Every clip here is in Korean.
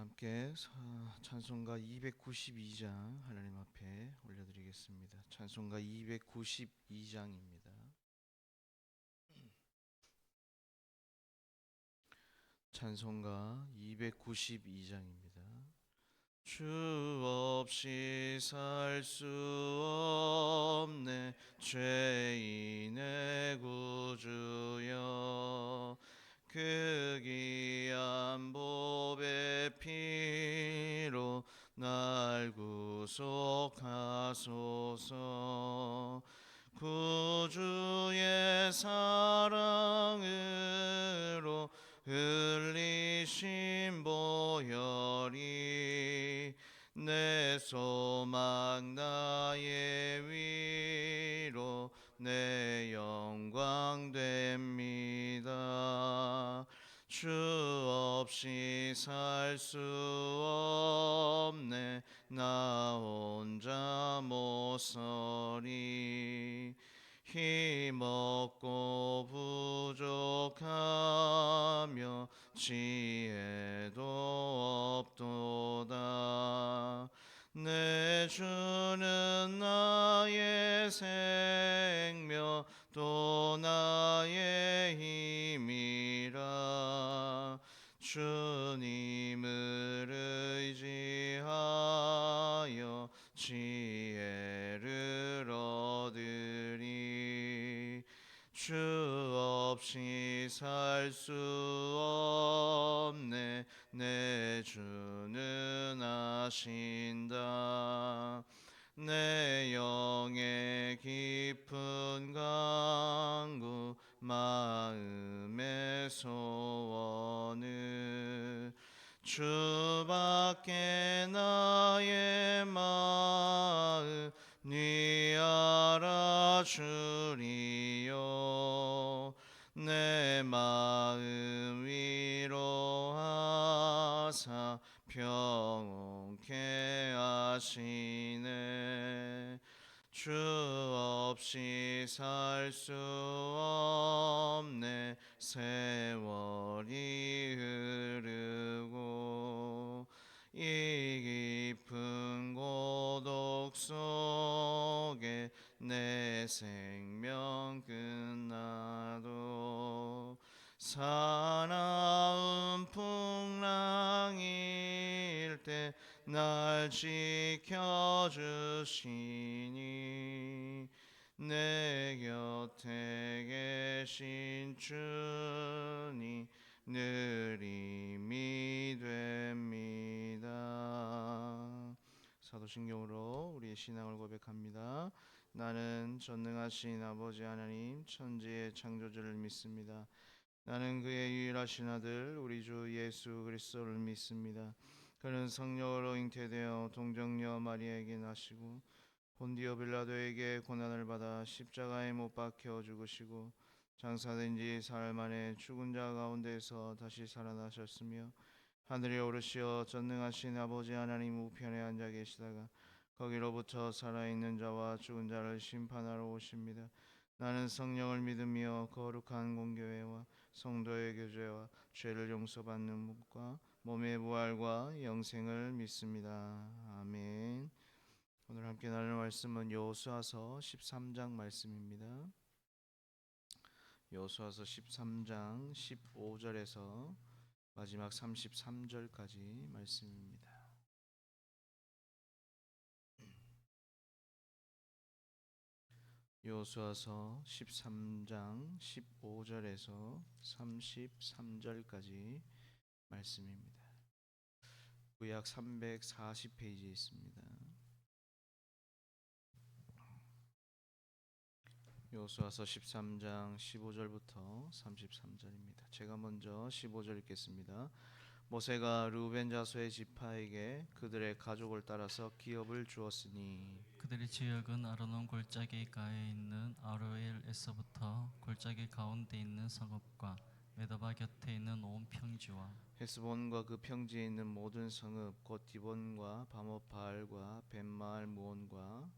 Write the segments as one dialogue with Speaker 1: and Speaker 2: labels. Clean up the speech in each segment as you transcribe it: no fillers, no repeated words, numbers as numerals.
Speaker 1: 함께 찬송가 292장 하나님 앞에 올려드리겠습니다. 찬송가 292장입니다. 찬송가 292장입니다. 주 없이 살 수 없네 죄인의 구주여, 그 귀한 보배 피로 날 구속하소서. 구주의 사랑으로 흘리신 보혈이 내 소망 나의 위로 내 영광 됩니다. 주 없이 살 수 없네 나 혼자 못 서리. 힘없고 부족하며 지혜도 없도다. 내 주는 나의 생명 또 나의 힘이라. 주님을 의지하여 지혜를 얻으리. 주 없이 살 수 없네 내 주는 아신다. 내 영의 깊은 간구 마음의 소원을 주밖에 나의 마음 네 알아주리요. 내 마음 위로하사 평온케 하시네. 주 없이 살 수 없네 세월이 흐르고 이 깊은 고독 속에 내 생명 끝나도 사나운 풍랑일 때 날 지켜주시니 내 곁에 계신 주님 늘 힘이 됩니다. 사도신경으로 우리의 신앙을 고백합니다. 나는 전능하신 아버지 하나님 천지의 창조주를 믿습니다. 나는 그의 유일하신 아들 우리 주 예수 그리스도를 믿습니다. 그는 성령으로 잉태되어 동정녀 마리아에게 나시고 본디오 빌라도에게 고난을 받아 십자가에 못 박혀 죽으시고 장사된 지 사흘 만에 죽은 자 가운데서 다시 살아나셨으며 하늘에 오르시어 전능하신 아버지 하나님 우편에 앉아 계시다가 거기로부터 살아있는 자와 죽은 자를 심판하러 오십니다. 나는 성령을 믿으며 거룩한 공교회와 성도의 교제와 죄를 용서받는 것과 몸의 부활과 영생을 믿습니다. 아멘. 오늘 함께 나눌 말씀은 여호수아서 13장 말씀입니다. 여호수아서 13장 15절에서 마지막 33절까지 말씀입니다. 여호수아서 13장 15절에서 33절까지 말씀입니다. 구약 340페이지에 있습니다. 여호수아서 13장 15절부터 33절입니다. 제가 먼저 15절 읽겠습니다. 모세가 르우벤 자손의 지파에게 그들의 가족을 따라서 기업을 주었으니
Speaker 2: 그들의 지역은 아르논 골짜기 가에 있는 아로엘에서부터 골짜기 가운데 있는 성읍과 메더바 곁에 있는 온 평지와
Speaker 1: 헤스본과 그 평지에 있는 모든 성읍 곧 디본과 바못 바알과 벳마알 무온과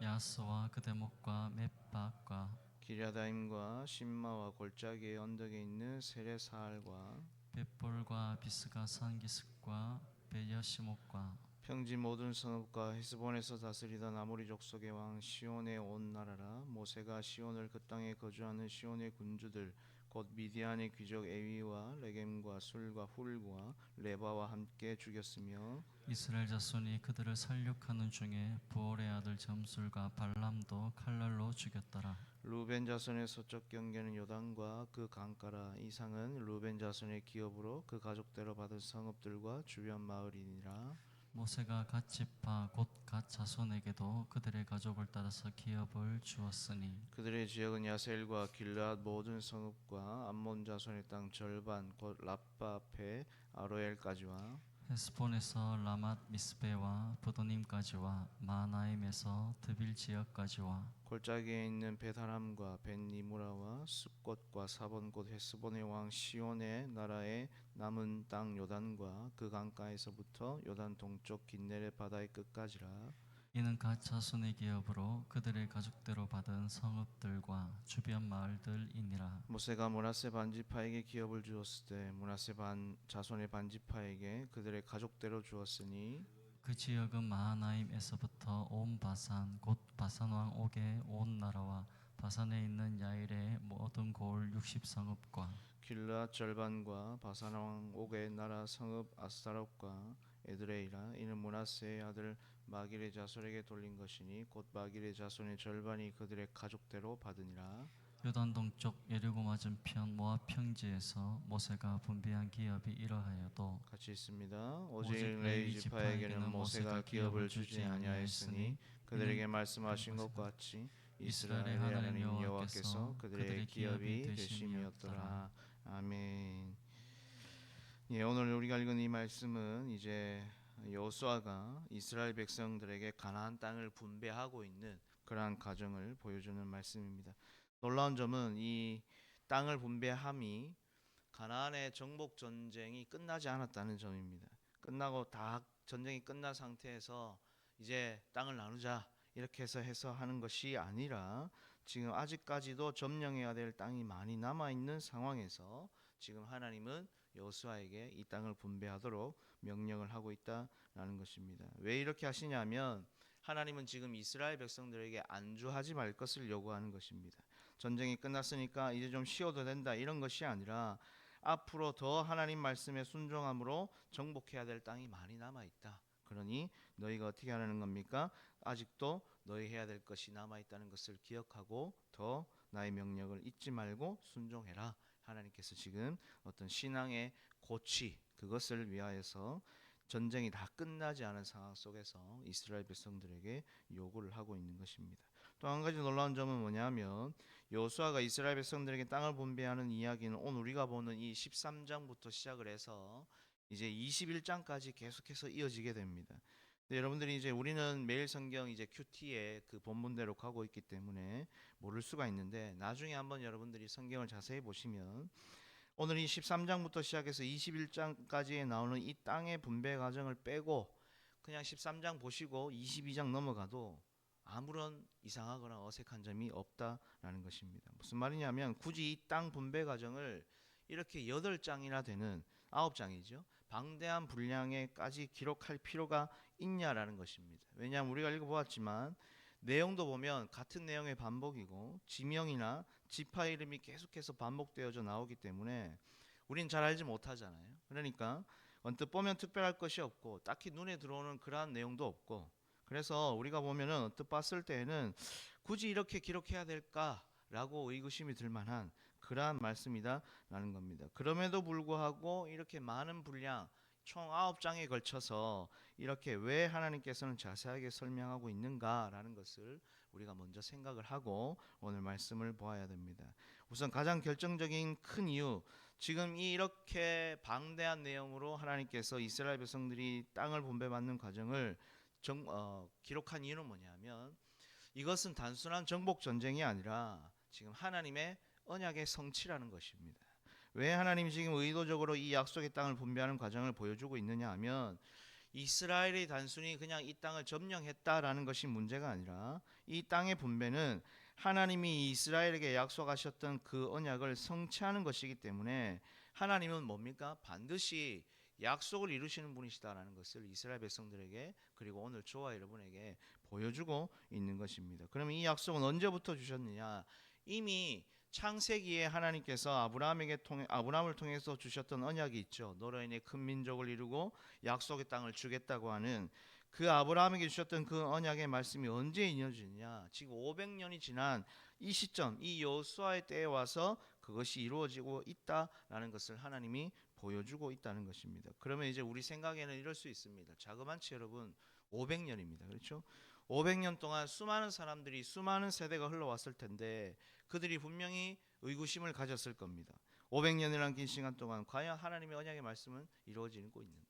Speaker 2: 야스와 그 대목과 მეტ박과
Speaker 1: 기랴다임과 신마와 골짜기의 언덕에 있는 세레사알과
Speaker 2: 벳볼과 비스가 산기슭과 베여시목과
Speaker 1: 평지 모든 성읍과 헤스본에서 다스리던 아모리 족속의 왕 시온의 온 나라라. 모세가 시온을 그 땅에 거주하는 시온의 군주들 곧 미디안의 귀족 에위와 레겜과 술과 훌과 레바와 함께 죽였으며
Speaker 2: 이스라엘 자손이 그들을 살육하는 중에 부올의 아들 점술과 발람도 칼날로 죽였더라.
Speaker 1: 루벤 자손의 서쪽 경계는 요단과 그 강가라. 이상은 루벤 자손의 기업으로 그 가족대로 받은 성읍들과 주변 마을이니라.
Speaker 2: 모세가 갓 지파 곧 갓 자손에게도 그들의 가족을 따라서 기업을 주었으니
Speaker 1: 그들의 지역은 야셀과 길앗 모든 성읍과 암몬 자손의 땅 절반 곧 라빠 앞에 아로엘까지와
Speaker 2: 헤스본에서 라맛 미스베와 부도님까지와 마나임에서 드빌 지역까지와
Speaker 1: 골짜기에 있는 베다람과 벤니무라와 숲곳과 사본 곧 헤스본의 왕 시온의 나라의 남은 땅 요단과 그 강가에서부터 요단 동쪽 긴네렛 바다의 끝까지라.
Speaker 2: 이는 갓 자손의 기업으로 그들의 가족대로 받은 성읍들과 주변 마을들이니라.
Speaker 1: 모세가 므낫세 반지파에게 기업을 주었을 때 므낫세 자손의 반지파에게 그들의 가족대로 주었으니
Speaker 2: 그 지역은 마하나임에서부터 온 바산 곧 바산 왕 옥의 온 나라와 바산에 있는 야일의 모든 고을 60성읍과
Speaker 1: 길앗 절반과 바산 왕 옥의 나라 성읍 아스타롯과 에드레이라. 이는 므낫세의 아들 마길의 자손에게 돌린 것이니 곧 마길의 자손의 절반이 그들의 가족대로 받으니라.
Speaker 2: 요단 동쪽 여리고 맞은편 모압 평지에서 모세가 분배한 기업이 이러하여도
Speaker 1: 같이 있습니다. 오직 레위 지파에게는 모세가 기업을 주지 아니하였으니 그들에게 말씀하신 것과 같이 이스라엘의 하나님 여호와께서 그들의 기업이 되심이었더라. 아멘. 예, 오늘 우리가 읽은 이 말씀은 이제 여호수아가 이스라엘 백성들에게 가나안 땅을 분배하고 있는 그러한 과정을 보여주는 말씀입니다. 놀라운 점은 이 땅을 분배함이 가나안의 정복 전쟁이 끝나지 않았다는 점입니다. 끝나고 다 전쟁이 끝난 상태에서 이제 땅을 나누자 이렇게 해서 하는 것이 아니라 지금 아직까지도 점령해야 될 땅이 많이 남아 있는 상황에서 지금 하나님은 여호수아에게 이 땅을 분배하도록 명령을 하고 있다라는 것입니다. 왜 이렇게 하시냐면 하나님은 지금 이스라엘 백성들에게 안주하지 말 것을 요구하는 것입니다. 전쟁이 끝났으니까 이제 좀 쉬어도 된다 이런 것이 아니라 앞으로 더 하나님 말씀에 순종함으로 정복해야 될 땅이 많이 남아 있다. 그러니 너희가 어떻게 하라는 겁니까? 아직도 너희 해야 될 것이 남아 있다는 것을 기억하고 더 나의 명령을 잊지 말고 순종해라. 하나님께서 지금 어떤 신앙의 고취 그것을 위하여서 전쟁이 다 끝나지 않은 상황 속에서 이스라엘 백성들에게 요구를 하고 있는 것입니다. 또 한 가지 놀라운 점은 뭐냐면 여호수아가 이스라엘 백성들에게 땅을 분배하는 이야기는 오늘 우리가 보는 이 13장부터 시작을 해서 이제 21장까지 계속해서 이어지게 됩니다. 근데 여러분들이 이제 우리는 매일 성경 이제 큐티에 그 본문대로 가고 있기 때문에 모를 수가 있는데 나중에 한번 여러분들이 성경을 자세히 보시면 오늘 이 13장부터 시작해서 21장까지에 나오는 이 땅의 분배 과정을 빼고 그냥 13장 보시고 22장 넘어가도 아무런 이상하거나 어색한 점이 없다라는 것입니다. 무슨 말이냐면 굳이 이 땅 분배 과정을 이렇게 8장이나 되는 9장이죠. 방대한 분량에까지 기록할 필요가 있냐라는 것입니다. 왜냐하면 우리가 읽어보았지만 내용도 보면 같은 내용의 반복이고 지명이나 지파 이름이 계속해서 반복되어져 나오기 때문에 우린 잘 알지 못하잖아요. 그러니까 언뜻 보면 특별할 것이 없고 딱히 눈에 들어오는 그러한 내용도 없고 그래서 우리가 보면은 언뜻 봤을 때에는 굳이 이렇게 기록해야 될까라고 의구심이 들 만한 그러한 말씀이다라는 겁니다. 그럼에도 불구하고 이렇게 많은 분량 총 9장에 걸쳐서 이렇게 왜 하나님께서는 자세하게 설명하고 있는가라는 것을 우리가 먼저 생각을 하고 오늘 말씀을 보아야 됩니다. 우선 가장 결정적인 큰 이유, 지금 이렇게 방대한 내용으로 하나님께서 이스라엘 백성들이 땅을 분배받는 과정을 기록한 이유는 뭐냐면 이것은 단순한 정복 전쟁이 아니라 지금 하나님의 언약의 성취라는 것입니다. 왜 하나님이 지금 의도적으로 이 약속의 땅을 분배하는 과정을 보여주고 있느냐 하면 이스라엘이 단순히 그냥 이 땅을 점령했다라는 것이 문제가 아니라 이 땅의 분배는 하나님이 이스라엘에게 약속하셨던 그 언약을 성취하는 것이기 때문에 하나님은 뭡니까? 반드시 약속을 이루시는 분이시다라는 것을 이스라엘 백성들에게 그리고 오늘 저와 여러분에게 보여주고 있는 것입니다. 그러면 이 약속은 언제부터 주셨느냐? 이미 창세기에 하나님께서 아브라함을 통해서 주셨던 언약이 있죠. 너로 인해 큰 민족을 이루고 약속의 땅을 주겠다고 하는 그 아브라함에게 주셨던 그 언약의 말씀이 언제 이루어지느냐? 지금 500년이 지난 이 시점, 이 여호수아의 때에 와서 그것이 이루어지고 있다라는 것을 하나님이 보여주고 있다는 것입니다. 그러면 이제 우리 생각에는 이럴 수 있습니다. 자그만치 여러분 500년입니다. 그렇죠? 500년 동안 수많은 사람들이 수많은 세대가 흘러왔을 텐데 그들이 분명히 의구심을 가졌을 겁니다. 500년이라는 긴 시간 동안 과연 하나님의 언약의 말씀은 이루어지고 있는가?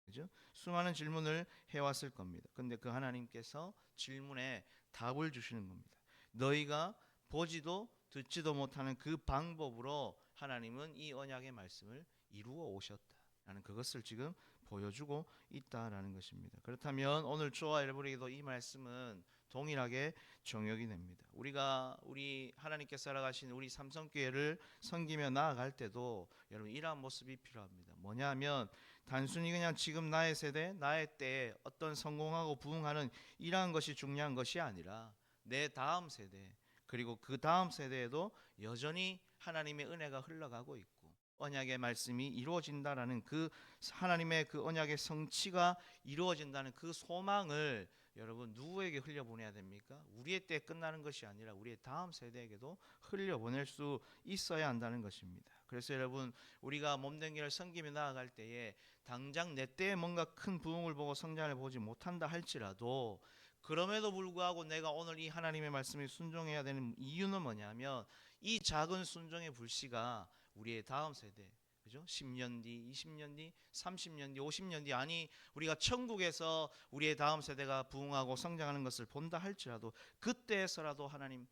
Speaker 1: 그죠? 수많은 질문을 해왔을 겁니다. 근데 그 하나님께서 질문에 답을 주시는 겁니다. 너희가 보지도 듣지도 못하는 그 방법으로 하나님은 이 언약의 말씀을 이루어 오셨다라는 그것을 지금 보여주고 있다라는 것입니다. 그렇다면 오늘 저와 여러분에게도 이 말씀은 동일하게 정역이 됩니다. 우리 하나님께서 살아가신 우리 삼성교회를 섬기며 나아갈 때도 여러분 이러한 모습이 필요합니다. 뭐냐면 단순히 그냥 지금 나의 세대, 나의 때에 어떤 성공하고 부흥하는 이러한 것이 중요한 것이 아니라 내 다음 세대 그리고 그 다음 세대에도 여전히 하나님의 은혜가 흘러가고 있고 언약의 말씀이 이루어진다라는 그 하나님의 그 언약의 성취가 이루어진다는 그 소망을 여러분 누구에게 흘려보내야 됩니까? 우리의 때 끝나는 것이 아니라 우리의 다음 세대에게도 흘려보낼 수 있어야 한다는 것입니다. 그래서 여러분 우리가 몸된 길을 섬기며 나아갈 때에 당장 내 때에 뭔가 큰 부흥을 보고 성장을 보지 못한다 할지라도 그럼에도 불구하고 내가 오늘 이 하나님의 말씀에 순종해야 되는 이유는 뭐냐면 이 작은 순종의 불씨가 우리의 다음 세대 그죠? 10년 뒤, 20년 뒤, 30년 뒤, 50년 뒤 아니 우리가 천국에서 우리의 다음 세대가 부흥하고 성장하는 것을 본다 할지라도 그때에서라도 하나님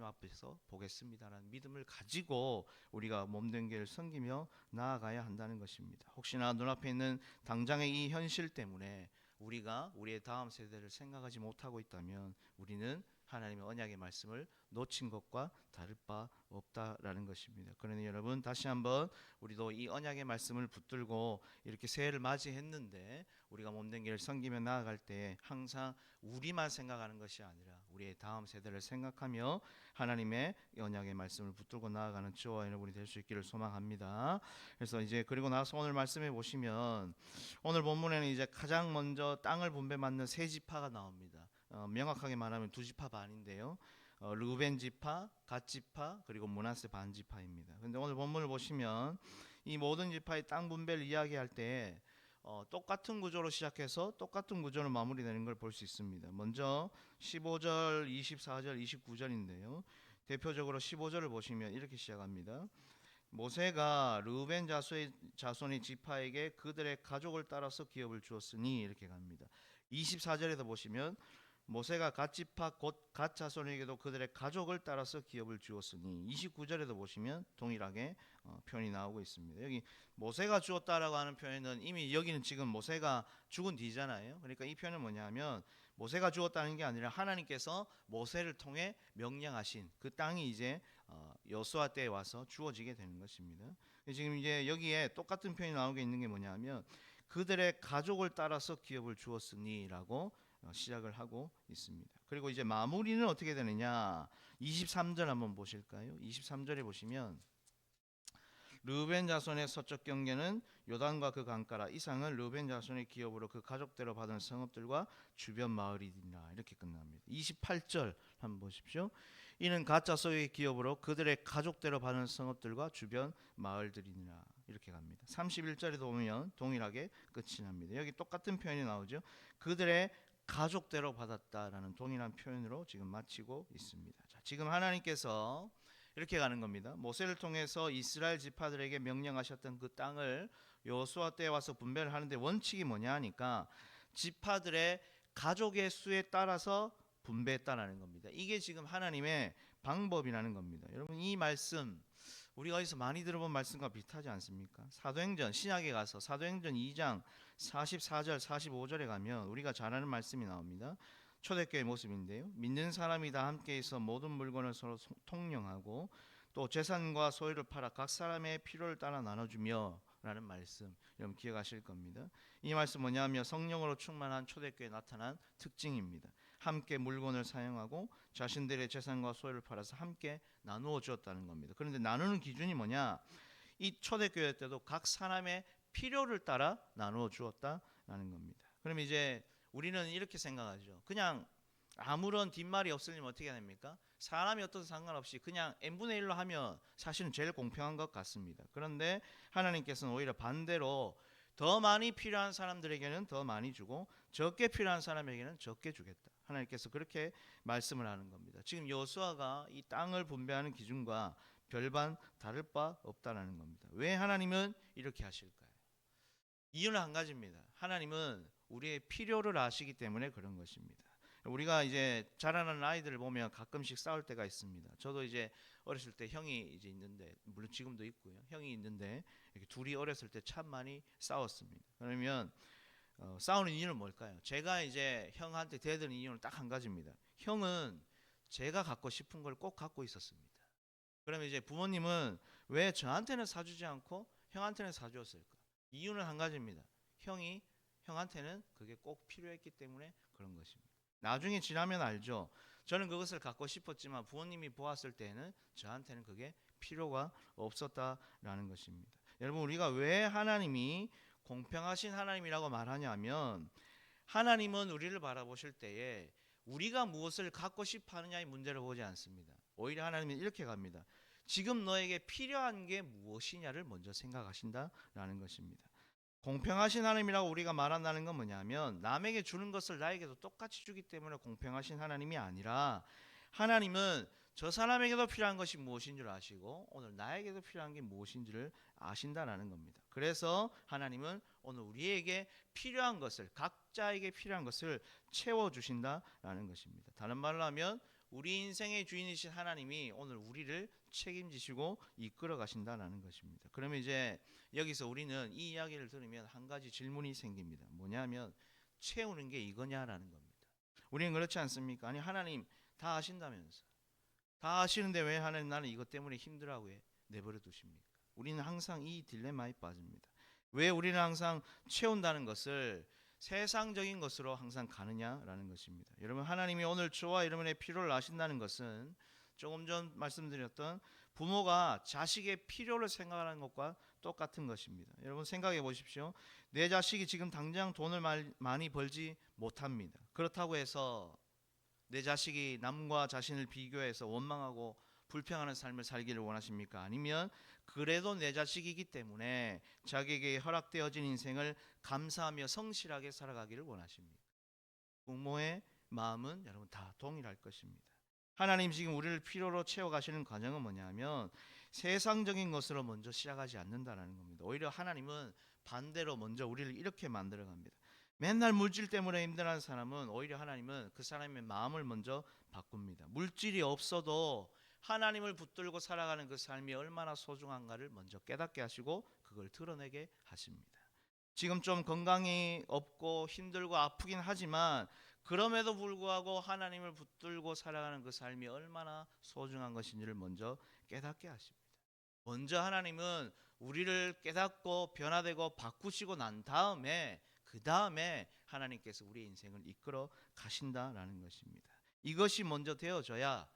Speaker 1: 앞에서 보겠습니다라는 믿음을 가지고 우리가 몸된 길을 섬기며 나아가야 한다는 것입니다. 혹시나 눈앞에 있는 당장의 이 현실 때문에 우리가 우리의 다음 세대를 생각하지 못하고 있다면 우리는 하나님의 언약의 말씀을 놓친 것과 다를 바 없다라는 것입니다. 그러니 여러분 다시 한번 우리도 이 언약의 말씀을 붙들고 이렇게 새해를 맞이했는데 우리가 몸된 길을 섬기며 나아갈 때 항상 우리만 생각하는 것이 아니라 우리의 다음 세대를 생각하며 하나님의 언약의 말씀을 붙들고 나아가는 저와 여러분이 될 수 있기를 소망합니다. 그래서 이제 그리고 나서 오늘 말씀해 보시면 오늘 본문에는 이제 가장 먼저 땅을 분배받는 세 지파가 나옵니다. 명확하게 말하면 두 지파 반인데요. 르우벤 지파, 갓 지파, 그리고 므낫세 반 지파입니다. 근데 오늘 본문을 보시면 이 모든 지파의 땅 분배를 이야기할 때 똑같은 구조로 시작해서 똑같은 구조로 마무리되는 걸 볼 수 있습니다. 먼저 15절, 24절, 29절인데요. 대표적으로 15절을 보시면 이렇게 시작합니다. 모세가 르우벤 자손의 지파에게 그들의 가족을 따라서 기업을 주었으니 이렇게 갑니다. 24절에도 보시면 모세가 갓 지파 곧 갓 자손에게도 그들의 가족을 따라서 기업을 주었으니 29절에도 보시면 동일하게 표현이 나오고 있습니다. 여기 모세가 주었다라고 하는 표현은 이미 여기는 지금 모세가 죽은 뒤잖아요. 그러니까 이 표현은 뭐냐면 모세가 주었다는 게 아니라 하나님께서 모세를 통해 명령하신 그 땅이 이제 여호수아 때에 와서 주어지게 되는 것입니다. 지금 이제 여기에 똑같은 표현이 나오게 있는 게 뭐냐면 그들의 가족을 따라서 기업을 주었으니라고 시작을 하고 있습니다. 그리고 이제 마무리는 어떻게 되느냐? 23절 한번 보실까요? 23절에 보시면 르우벤 자손의 서쪽 경계는 요단과 그 강가라 이상은 르우벤 자손의 기업으로 그 가족대로 받은 성읍들과 주변 마을이니라 이렇게 끝납니다. 28절 한번 보십시오. 이는 갓 자손의 기업으로 그들의 가족대로 받은 성읍들과 주변 마을들이니라 이렇게 갑니다. 31절에도 보면 동일하게 끝이 납니다. 여기 똑같은 표현이 나오죠. 그들의 가족대로 받았다라는 동일한 표현으로 지금 마치고 있습니다. 자, 지금 하나님께서 이렇게 가는 겁니다. 모세를 통해서 이스라엘 지파들에게 명령하셨던 그 땅을 여호수아 때에 와서 분배를 하는데 원칙이 뭐냐 하니까 지파들의 가족의 수에 따라서 분배했다라는 겁니다. 이게 지금 하나님의 방법이라는 겁니다. 여러분 이 말씀 우리가 어디서 많이 들어본 말씀과 비슷하지 않습니까? 사도행전 신약에 가서 사도행전 2장 44절 45절에 가면 우리가 잘 아는 말씀이 나옵니다. 초대교회 모습인데요. 믿는 사람이 다 함께 있어 모든 물건을 서로 통용하고 또 재산과 소유를 팔아 각 사람의 필요를 따라 나눠주며 라는 말씀 여러분 기억하실 겁니다. 이 말씀 뭐냐면 성령으로 충만한 초대교회에 나타난 특징입니다. 함께 물건을 사용하고 자신들의 재산과 소유를 팔아서 함께 나누어 주었다는 겁니다. 그런데 나누는 기준이 뭐냐? 이 초대교회 때도 각 사람의 필요를 따라 나누어 주었다라는 겁니다. 그럼 이제 우리는 이렇게 생각하죠. 그냥 아무런 뒷말이 없으면 어떻게 됩니까? 사람이 어떤 상관없이 그냥 n분의 1로 하면 사실은 제일 공평한 것 같습니다. 그런데 하나님께서는 오히려 반대로 더 많이 필요한 사람들에게는 더 많이 주고 적게 필요한 사람에게는 적게 주겠다. 하나님께서 그렇게 말씀을 하는 겁니다. 지금 여호수아가 이 땅을 분배하는 기준과 별반 다를 바 없다라는 겁니다. 왜 하나님은 이렇게 하실까요? 이유는 한 가지입니다. 하나님은 우리의 필요를 아시기 때문에 그런 것입니다. 우리가 이제 자라나는 아이들을 보면 가끔씩 싸울 때가 있습니다. 저도 이제 어렸을 때 형이 이제 있는데, 물론 지금도 있고요. 형이 있는데 이렇게 둘이 어렸을 때 참 많이 싸웠습니다. 그러면 싸우는 이유는 뭘까요? 제가 이제 형한테 대드는 이유는 딱 한 가지입니다. 형은 제가 갖고 싶은 걸 꼭 갖고 있었습니다. 그러면 이제 부모님은 왜 저한테는 사주지 않고 형한테는 사주었을까? 이유는 한 가지입니다. 형한테는 그게 꼭 필요했기 때문에 그런 것입니다. 나중에 지나면 알죠. 저는 그것을 갖고 싶었지만 부모님이 보았을 때는 저한테는 그게 필요가 없었다라는 것입니다. 여러분, 우리가 왜 하나님이 공평하신 하나님이라고 말하냐면, 하나님은 우리를 바라보실 때에 우리가 무엇을 갖고 싶어 하느냐의 문제를 보지 않습니다. 오히려 하나님은 이렇게 갑니다. 지금 너에게 필요한 게 무엇이냐를 먼저 생각하신다라는 것입니다. 공평하신 하나님이라고 우리가 말한다는 건 뭐냐면, 남에게 주는 것을 나에게도 똑같이 주기 때문에 공평하신 하나님이 아니라, 하나님은 저 사람에게도 필요한 것이 무엇인 줄 아시고 오늘 나에게도 필요한 게 무엇인지를 아신다라는 겁니다. 그래서 하나님은 오늘 우리에게 필요한 것을, 각자에게 필요한 것을 채워주신다라는 것입니다. 다른 말로 하면 우리 인생의 주인이신 하나님이 오늘 우리를 책임지시고 이끌어 가신다라는 것입니다. 그러면 이제 여기서 우리는 이 이야기를 들으면 한 가지 질문이 생깁니다. 뭐냐면, 채우는 게 이거냐라는 겁니다. 우리는 그렇지 않습니까? 아니, 하나님 다 아신다면서, 다 아시는데 왜 하나님 나는 이것 때문에 힘들어하고 내버려 두십니까? 우리는 항상 이 딜레마에 빠집니다. 왜 우리는 항상 채운다는 것을 세상적인 것으로 항상 가느냐라는 것입니다. 여러분, 하나님이 오늘 저와 여러분의 필요를 아신다는 것은 조금 전 말씀드렸던 부모가 자식의 필요를 생각하는 것과 똑같은 것입니다. 여러분, 생각해 보십시오. 내 자식이 지금 당장 돈을 많이 벌지 못합니다. 그렇다고 해서 내 자식이 남과 자신을 비교해서 원망하고 불평하는 삶을 살기를 원하십니까? 아니면 그래도 내 자식이기 때문에 자기에게 허락되어진 인생을 감사하며 성실하게 살아가기를 원하십니까? 부모의 마음은 여러분 다 동일할 것입니다. 하나님 지금 우리를 필요로 채워가시는 과정은 뭐냐면, 세상적인 것으로 먼저 시작하지 않는다는 겁니다. 오히려 하나님은 반대로 먼저 우리를 이렇게 만들어갑니다. 맨날 물질 때문에 힘들어하는 사람은 오히려 하나님은 그 사람의 마음을 먼저 바꿉니다. 물질이 없어도 하나님을 붙들고 살아가는 그 삶이 얼마나 소중한가를 먼저 깨닫게 하시고 그걸 드러내게 하십니다. 지금 좀 건강이 없고 힘들고 아프긴 하지만 그럼에도 불구하고 하나님을 붙들고 살아가는 그 삶이 얼마나 소중한 것인지를 먼저 깨닫게 하십니다. 먼저 하나님은 우리를 깨닫고 변화되고 바꾸시고 난 다음에, 그 다음에 하나님께서 우리의 인생을 이끌어 가신다라는 것입니다. 이것이 먼저 되어져야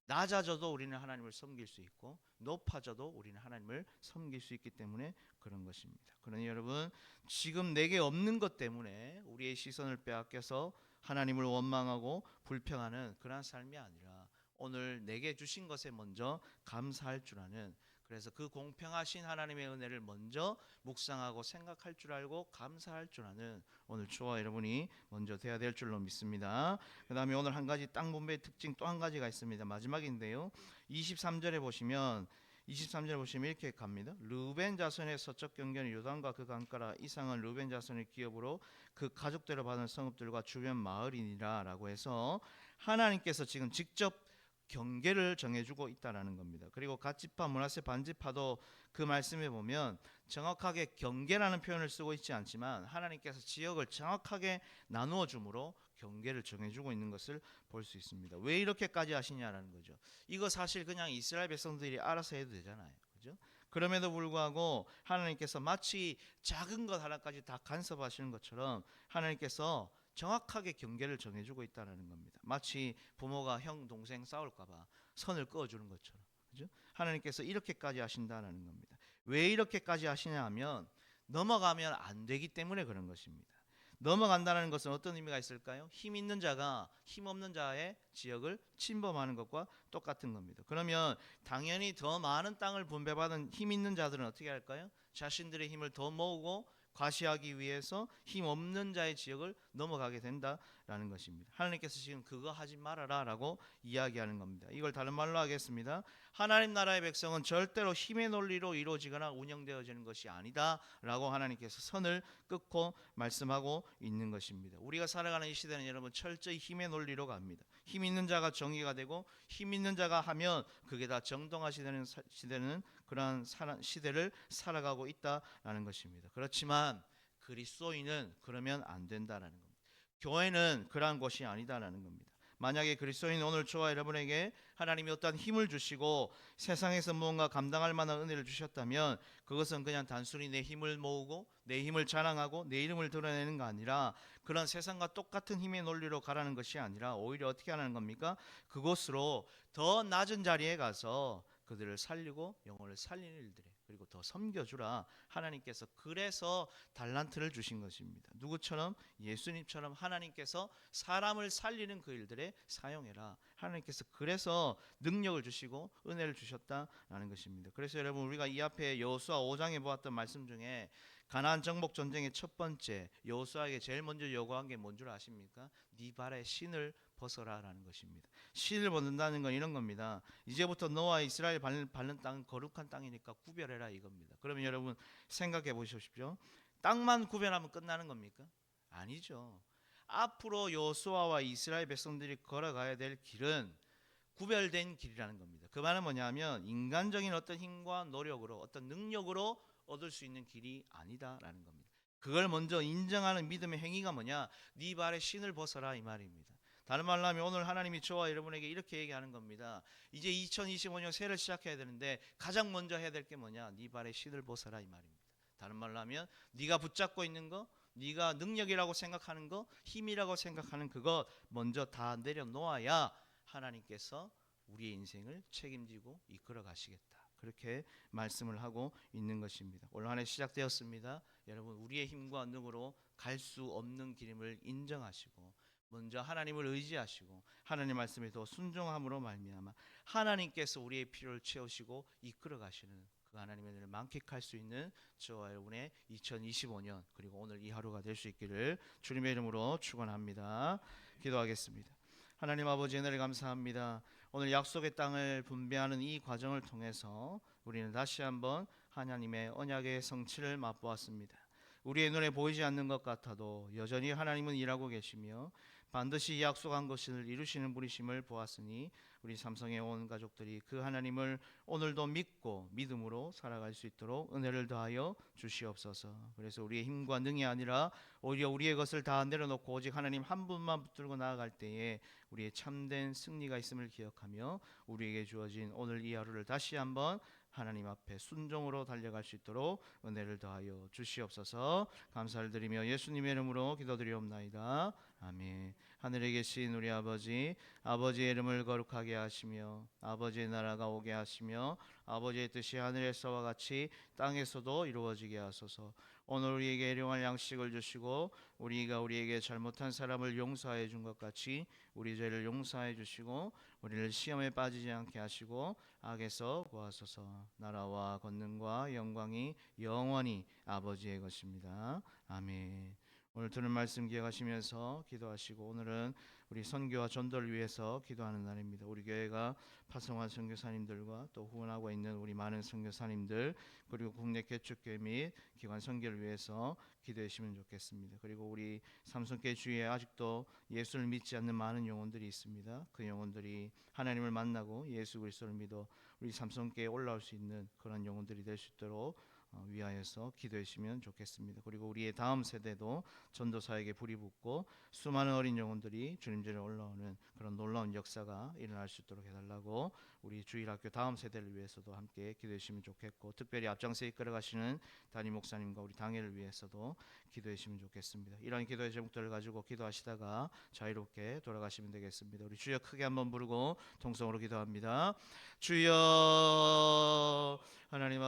Speaker 1: 낮아져도 우리는 하나님을 섬길 수 있고 높아져도 우리는 하나님을 섬길 수 있기 때문에 그런 것입니다. 그러니 여러분, 지금 내게 없는 것 때문에 우리의 시선을 빼앗겨서 하나님을 원망하고 불평하는 그런 삶이 아니라 오늘 내게 주신 것에 먼저 감사할 줄 아는, 그래서 그 공평하신 하나님의 은혜를 먼저 묵상하고 생각할 줄 알고 감사할 줄 아는 오늘 저와 여러분이 먼저 돼야 될 줄로 믿습니다. 그 다음에 오늘 한 가지 땅 분배의 특징 또 한 가지가 있습니다. 마지막인데요, 23절에 보시면 이렇게 갑니다. 르벤 자손의 서쪽 경계는 요단과 그 강가라. 이상은 르벤 자손의 기업으로 그 가족대로 받은 성읍들과 주변 마을이니라 라고 해서 하나님께서 지금 직접 경계를 정해주고 있다라는 겁니다. 그리고 갓지파, 므낫세, 반지파도 그 말씀에 보면 정확하게 경계라는 표현을 쓰고 있지 않지만 하나님께서 지역을 정확하게 나누어 줌으로 경계를 정해주고 있는 것을 볼 수 있습니다. 왜 이렇게까지 하시냐라는 거죠. 이거 사실 그냥 이스라엘 백성들이 알아서 해도 되잖아요. 그죠? 그럼에도 불구하고 하나님께서 마치 작은 것 하나까지 다 간섭하시는 것처럼 하나님께서 정확하게 경계를 정해주고 있다는 겁니다. 마치 부모가 형 동생 싸울까봐 선을 그어주는 것처럼, 그죠? 하나님께서 이렇게까지 하신다는 겁니다. 왜 이렇게까지 하시냐 하면 넘어가면 안 되기 때문에 그런 것입니다. 넘어간다는 것은 어떤 의미가 있을까요? 힘 있는 자가 힘 없는 자의 지역을 침범하는 것과 똑같은 겁니다. 그러면 당연히 더 많은 땅을 분배받은 힘 있는 자들은 어떻게 할까요? 자신들의 힘을 더 모으고 과시하기 위해서 힘 없는 자의 지역을 넘어가게 된다라는 것입니다. 하나님께서 지금 그거 하지 말아라라고 이야기하는 겁니다. 이걸 다른 말로 하겠습니다. 하나님 나라의 백성은 절대로 힘의 논리로 이루어지거나 운영되어지는 것이 아니다라고 하나님께서 선을 끊고 말씀하고 있는 것입니다. 우리가 살아가는 이 시대는 여러분 철저히 힘의 논리로 갑니다. 힘 있는 자가 정의가 되고 힘 있는 자가 하면 그게 다 정당화시되는 시대는 그러한 시대를 살아가고 있다라는 것입니다. 그렇지만 그리스도인은 그러면 안 된다라는 겁니다. 교회는 그러한 곳이 아니다라는 겁니다. 만약에 그리스도인 오늘 저와 여러분에게 하나님이 어떤 힘을 주시고 세상에서 무언가 감당할 만한 은혜를 주셨다면 그것은 그냥 단순히 내 힘을 모으고 내 힘을 자랑하고 내 이름을 드러내는 거 아니라 그런 세상과 똑같은 힘의 논리로 가라는 것이 아니라 오히려 어떻게 하는 겁니까? 그곳으로 더 낮은 자리에 가서 그들을 살리고 영혼을 살리는 일들에 그리고 더 섬겨주라. 하나님께서 그래서 달란트를 주신 것입니다. 누구처럼? 예수님처럼 하나님께서 사람을 살리는 그 일들에 사용해라. 하나님께서 그래서 능력을 주시고 은혜를 주셨다라는 것입니다. 그래서 여러분 우리가 이 앞에 여호수아 5장에 보았던 말씀 중에 가나안 정복 전쟁의 첫 번째 여호수아에게 제일 먼저 요구한 게 뭔 줄 아십니까? 네 발에 신을 벗어라라는 것입니다. 신을 벗는다는 건 이런 겁니다. 이제부터 너와 이스라엘 밟는 땅은 거룩한 땅이니까 구별해라 이겁니다. 그러면 여러분 생각해 보십시오. 땅만 구별하면 끝나는 겁니까? 아니죠. 앞으로 여호수아와 이스라엘 백성들이 걸어가야 될 길은 구별된 길이라는 겁니다. 그 말은 뭐냐면 인간적인 어떤 힘과 노력으로 어떤 능력으로 얻을 수 있는 길이 아니다라는 겁니다. 그걸 먼저 인정하는 믿음의 행위가 뭐냐? 네 발에 신을 벗어라 이 말입니다. 다른 말로 하면 오늘 하나님이 저와 여러분에게 이렇게 얘기하는 겁니다. 이제 2025년 새해를 시작해야 되는데 가장 먼저 해야 될 게 뭐냐? 네 발에 신을 벗어라 이 말입니다. 다른 말로 하면 네가 붙잡고 있는 거, 네가 능력이라고 생각하는 거, 힘이라고 생각하는 그거 먼저 다 내려놓아야 하나님께서 우리의 인생을 책임지고 이끌어 가시겠다. 그렇게 말씀을 하고 있는 것입니다. 올 한 해 시작되었습니다. 여러분 우리의 힘과 능으로 갈 수 없는 길임을 인정하시고 먼저 하나님을 의지하시고 하나님 말씀에 더 순종함으로 말미암아 하나님께서 우리의 필요를 채우시고 이끌어 가시는 그 하나님의 은혜를 만끽할 수 있는 저와 여러분의 2025년 그리고 오늘 이 하루가 될 수 있기를 주님의 이름으로 축원합니다. 기도하겠습니다. 하나님 아버지 은혜를 감사합니다. 오늘 약속의 땅을 분배하는 이 과정을 통해서 우리는 다시 한번 하나님의 언약의 성취를 맛보았습니다. 우리의 눈에 보이지 않는 것 같아도 여전히 하나님은 일하고 계시며 반드시 약속한 것을 이루시는 분이심을 보았으니 우리 삼성의 온 가족들이 그 하나님을 오늘도 믿고 믿음으로 살아갈 수 있도록 은혜를 더하여 주시옵소서. 그래서 우리의 힘과 능이 아니라 오히려 우리의 것을 다 내려놓고 오직 하나님 한 분만 붙들고 나아갈 때에 우리의 참된 승리가 있음을 기억하며 우리에게 주어진 오늘 이 하루를 다시 한번 하나님 앞에 순종으로 달려갈 수 있도록 은혜를 더하여 주시옵소서. 감사를 드리며 예수님의 이름으로 기도드리옵나이다. 아멘. 하늘에 계신 우리 아버지, 아버지의 이름을 거룩하게 하시며 아버지의 나라가 오게 하시며 아버지의 뜻이 하늘에서와 같이 땅에서도 이루어지게 하소서. 오늘 우리에게 일용할 양식을 주시고 우리가 우리에게 잘못한 사람을 용서해 준 것 같이 우리 죄를 용서해 주시고 우리를 시험에 빠지지 않게 하시고 악에서 구하소서. 나라와 권능과 영광이 영원히 아버지의 것입니다. 아멘. 오늘 들은 말씀 기억하시면서 기도하시고, 오늘은 우리 선교와 전도를 위해서 기도하는 날입니다. 우리 교회가 파송한 선교사님들과 또 후원하고 있는 우리 많은 선교사님들, 그리고 국내 개척교회 및 기관 선교를 위해서 기도해 주시면 좋겠습니다. 그리고 우리 삼성교회 주위에 아직도 예수를 믿지 않는 많은 영혼들이 있습니다. 그 영혼들이 하나님을 만나고 예수 그리스도를 믿어 우리 삼성교회에 올라올 수 있는 그런 영혼들이 될 수 있도록 위하여서 기도해 주시면 좋겠습니다. 그리고 우리의 다음 세대도 전도사에게 불이 붙고 수많은 어린 영혼들이 주님 전에 올라오는 그런 놀라운 역사가 일어날 수 있도록 해달라고 우리 주일학교 다음 세대를 위해서도 함께 기도해 주시면 좋겠고, 특별히 앞장서 이끌어 가시는 담임 목사님과 우리 당회를 위해서도 기도해 주시면 좋겠습니다. 이런 기도의 제목들을 가지고 기도하시다가 자유롭게 돌아가시면 되겠습니다. 우리 주여 크게 한번 부르고 통성으로 기도합니다. 주여. 하나님